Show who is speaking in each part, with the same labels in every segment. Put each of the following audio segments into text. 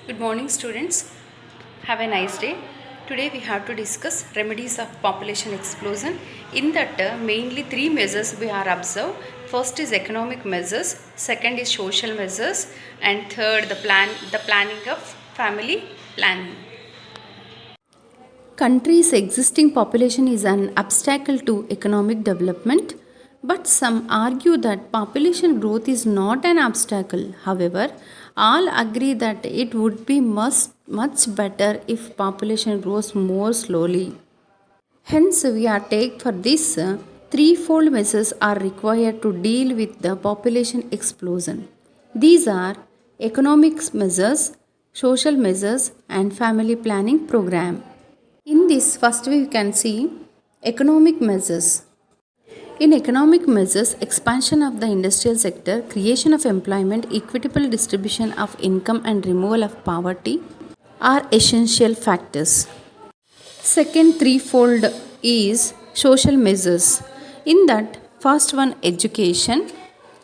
Speaker 1: Good morning, students. Have a nice day. Today we have to discuss remedies of population explosion. In that, mainly three measures we are observed. First is economic measures, second is social measures, and third the planning of family planning. Country's existing population is an obstacle to economic development, but some argue that population growth is not an obstacle. However, all agree that it would be much better if population grows more slowly. Hence, we are take for this threefold measures are required to deal with the population explosion. These are economic measures, social measures, and family planning program. In this, first we can see economic measures. In economic measures, expansion of the industrial sector, creation of employment, equitable distribution of income, and removal of poverty are essential factors. Second threefold is social measures. In that, first one education,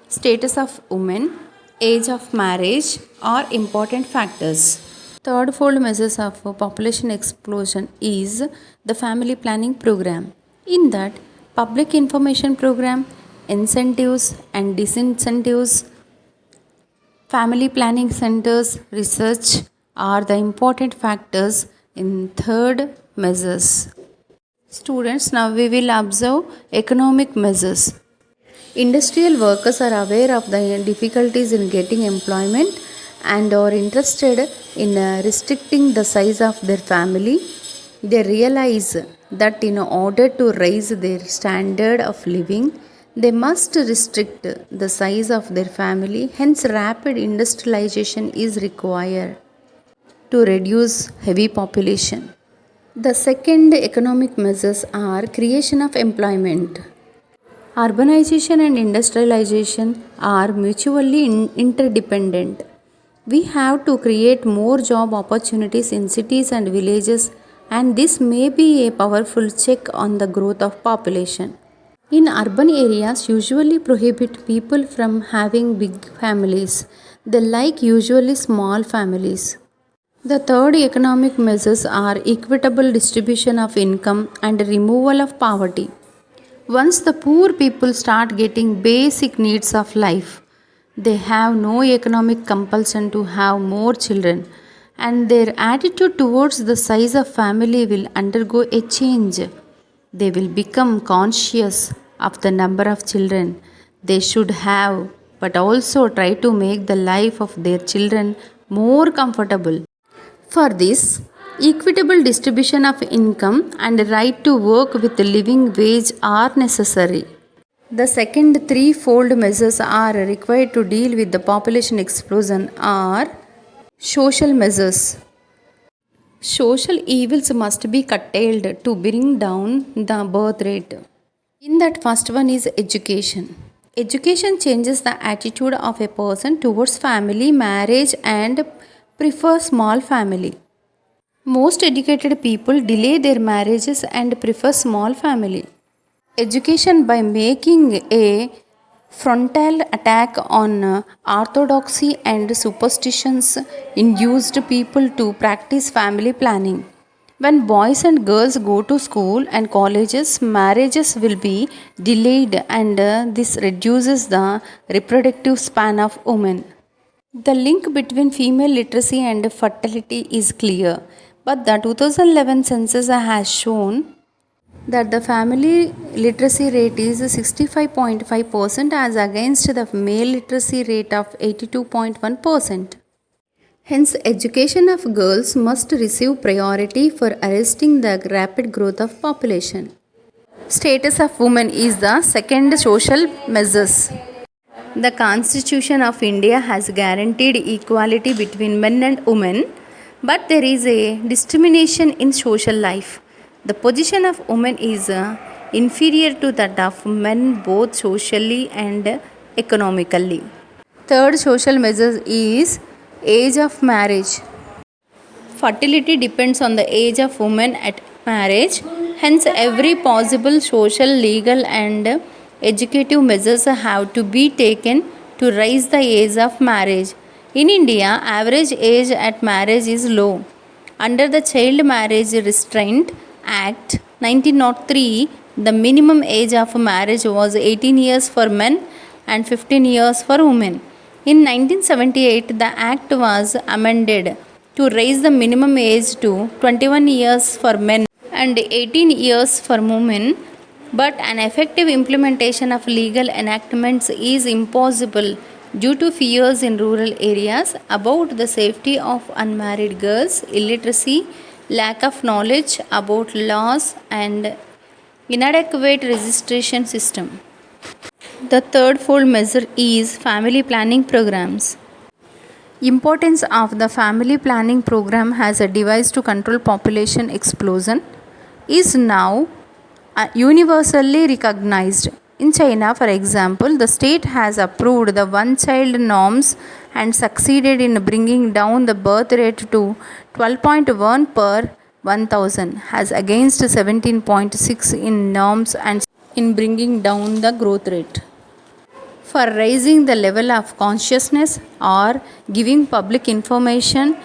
Speaker 1: status of women, age of marriage are important factors. Third fold measures of population explosion is the family planning program. In that, public information program, incentives and disincentives, family planning centers, research are the important factors in third measures. Students, now we will observe economic measures. Industrial workers are aware of the difficulties in getting employment and are interested in restricting the size of their family. They realize that in order to raise their standard of living, they must restrict the size of their family. Hence, rapid industrialization is required to reduce heavy population. The second economic measures are creation of employment. Urbanization and industrialization are mutually interdependent. We have to create more job opportunities in cities and villages, and this may be a powerful check on the growth of population. In urban areas, usually prohibit people from having big families. They like usually small families. The third economic measures are equitable distribution of income and removal of poverty. Once the poor people start getting basic needs of life, they have no economic compulsion to have more children, and their attitude towards the size of family will undergo a change. They will become conscious of the number of children they should have, but also try to make the life of their children more comfortable. For this, equitable distribution of income and right to work with a living wage are necessary. The second threefold measures are required to deal with the population explosion are social measures. Social evils must be curtailed to bring down the birth rate. In that, first one is education. Education changes the attitude of a person towards family, marriage, and prefer small family. Most educated people delay their marriages and prefer small family. Education, by making a frontal attack on orthodoxy and superstitions, induced people to practice family planning. When boys and girls go to school and colleges, marriages will be delayed, and this reduces the reproductive span of women. The link between female literacy and fertility is clear, but the 2011 census has shown that the family literacy rate is 65.5% as against the male literacy rate of 82.1%. Hence, education of girls must receive priority for arresting the rapid growth of population. Status of women is the second social measures. The Constitution of India has guaranteed equality between men and women, but there is a discrimination in social life. The position of women is inferior to that of men both socially and economically. Third social measure is age of marriage. Fertility depends on the age of women at marriage. Hence, every possible social, legal, and educative measures have to be taken to raise the age of marriage. In India, average age at marriage is low. Under the Child Marriage Restraint Act 1903, the minimum age of marriage was 18 years for men and 15 years for women. In 1978, the act was amended to raise the minimum age to 21 years for men and 18 years for women, but an effective implementation of legal enactments is impossible due to fears in rural areas about the safety of unmarried girls, illiteracy, lack of knowledge about laws, and inadequate registration system. The third fold measure is family planning programs. Importance of the family planning program as a device to control population explosion is now universally recognized. In China, for example, the state has approved the one child norms and succeeded in bringing down the birth rate to 12.1 per 1000 as against 17.6 in norms and in bringing down the growth rate. For raising the level of consciousness or giving public information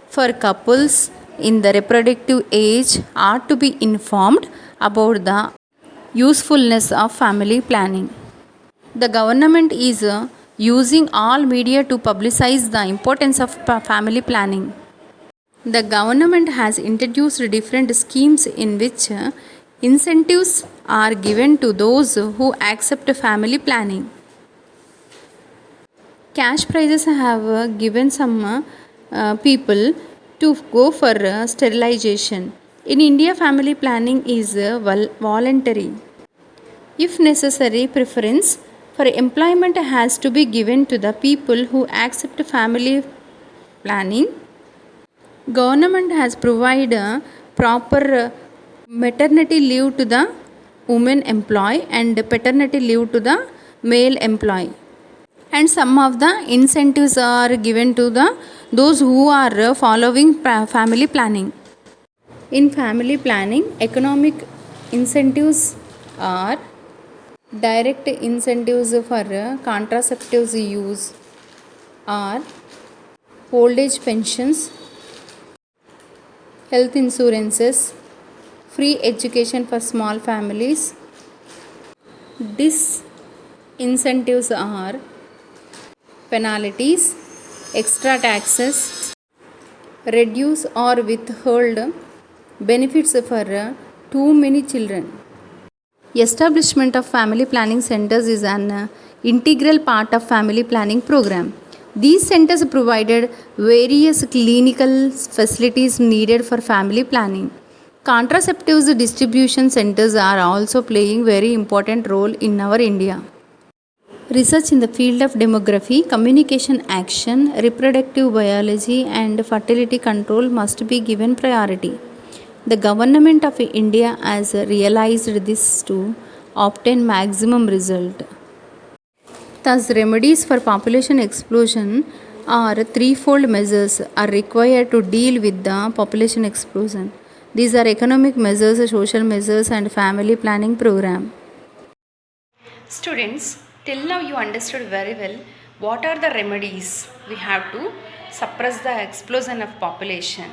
Speaker 1: for couples in the reproductive age are to be informed about the usefulness of family planning. The government is using all media to publicize the importance of family planning. The government has introduced different schemes in which incentives are given to those who accept family planning. Cash prizes have given some people to go for sterilization. In India, family planning is voluntary. If necessary, preference for employment has to be given to the people who accept family planning. Government has provided proper maternity leave to the women employee and paternity leave to the male employee. And some of the incentives are given to the those who are following family planning. In family planning, economic incentives are direct incentives for contraceptives use are old age pensions, health insurances, free education for small families. Disincentives are penalties, extra taxes, reduce or withhold benefits for too many children. Establishment of family planning centers is an integral part of family planning program. These centers provided various clinical facilities needed for family planning. Contraceptives distribution centers are also playing very important role in our India. Research in the field of demography, communication action, reproductive biology and fertility control must be given priority. The government of India has realized this to obtain maximum result. Thus, remedies for population explosion or threefold measures are required to deal with the population explosion. These are economic measures, social measures and family planning program. Students, till now you understood very well what are the remedies we have to suppress the explosion of population.